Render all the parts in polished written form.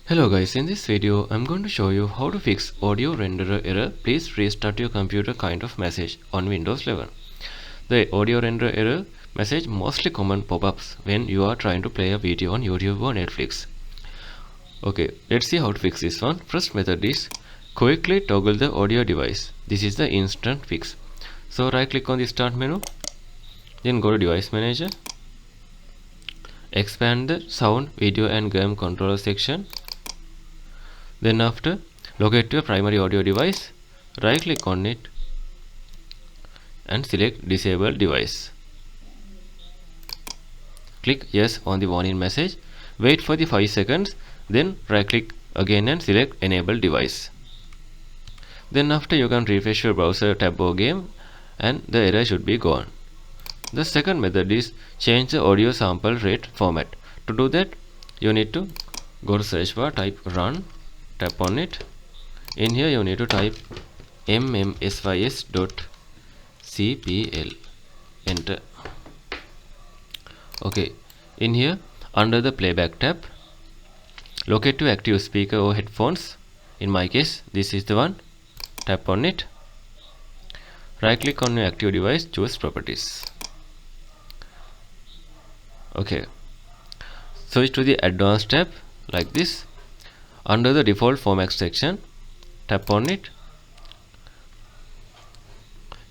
Hello guys, in this video I'm going to show you how to fix audio renderer error. Please restart your computer kind of message on Windows 11. The audio renderer error message mostly common pop-ups when you are trying to play a video on YouTube or Netflix. Okay, let's see how to fix this one. First method is quickly toggle the audio device. This is the instant fix. So right click on the start menu, then go to device manager, expand the sound, video and game controller section. Then after, locate your primary audio device, right click on it and select disable device. Click yes on the warning message, wait for the 5 seconds, then right click again and select enable device. Then after, you can refresh your browser tab or game and the error should be gone. The second method is change the audio sample rate format. To do that, you need to go to search bar, type run, tap on it. In here you need to type mmsys.cpl, enter. Okay, in here under the playback tab, locate to active speaker or headphones. In my case this is the one. Tap on it, right click on your active device, choose properties. Okay, switch to the advanced tab like this. Under the default format section, tap on it,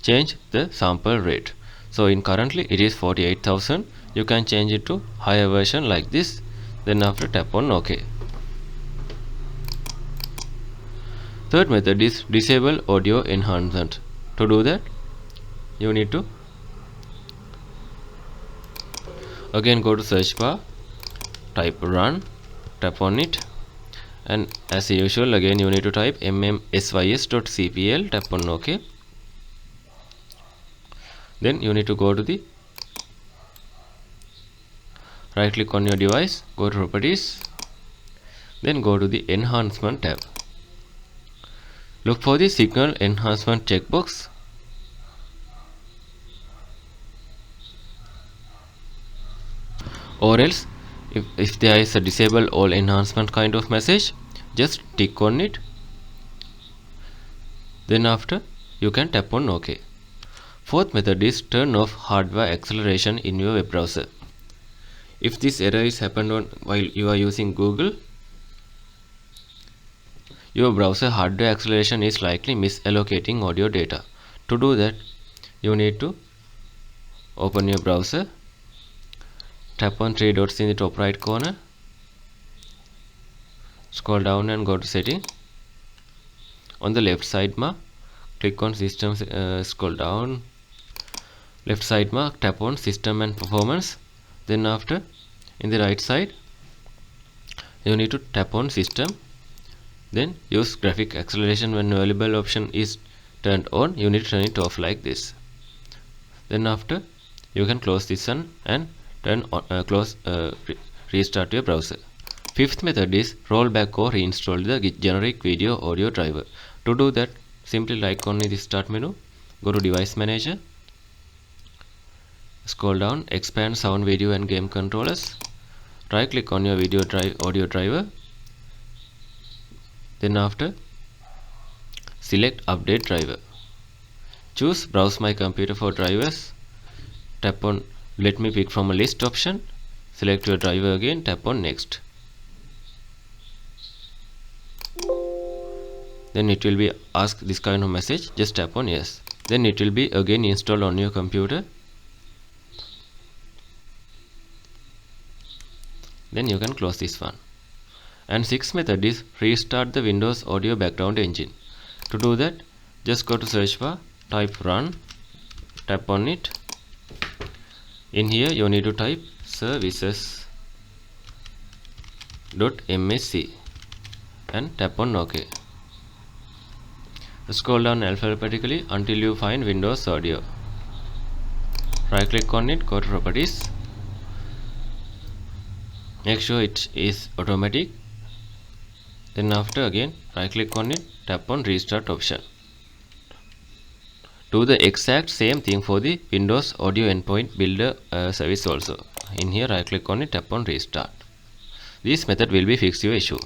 change the sample rate. So in currently it is 48,000. You can change it to higher version like this. Then after, tap on OK. Third method is disable audio enhancement. To do that, you need to again go to search bar, type run, tap on it, and as usual again you need to type mmsys.cpl, tap on OK. Then you need to go to the right click on your device, go to properties, then go to the enhancement tab. Look for the signal enhancement checkbox. Or else if there is a disable all enhancement kind of message, just tick on it. Then after, you can tap on OK. Fourth method is turn off hardware acceleration in your web browser. If this error is happened while you are using Google, your browser hardware acceleration is likely misallocating audio data. To do that, you need to open your browser, tap on 3 dots in the top right corner, scroll down and go to setting. On the left side mark, click on system, scroll down, left side mark, tap on system and performance. Then after, in the right side, you need to tap on system, then use graphic acceleration. When available option is turned on, you need to turn it off like this. Then after, you can close this one and turn on, restart your browser. Fifth method is rollback or reinstall the generic video audio driver. To do that, simply right on the start menu, go to device manager, scroll down, expand sound, video and game controllers, right click on your audio driver. Then after, select update driver, choose browse my computer for drivers, tap on let me pick from a list option, select your driver again, tap on next. Then it will be ask this kind of message, just tap on yes. Then it will be again installed on your computer. Then you can close this one. And sixth method is restart the Windows audio background engine. To do that, just go to search bar, type run, tap on it. In here you need to type services.msc and tap on OK. Scroll down alphabetically until you find Windows Audio. Right click on it, go to properties. Make sure it is automatic. Then after, again right click on it, tap on restart option. Do the exact same thing for the Windows Audio Endpoint Builder service also. In here right click on it, tap on restart. This method will be fix your issue.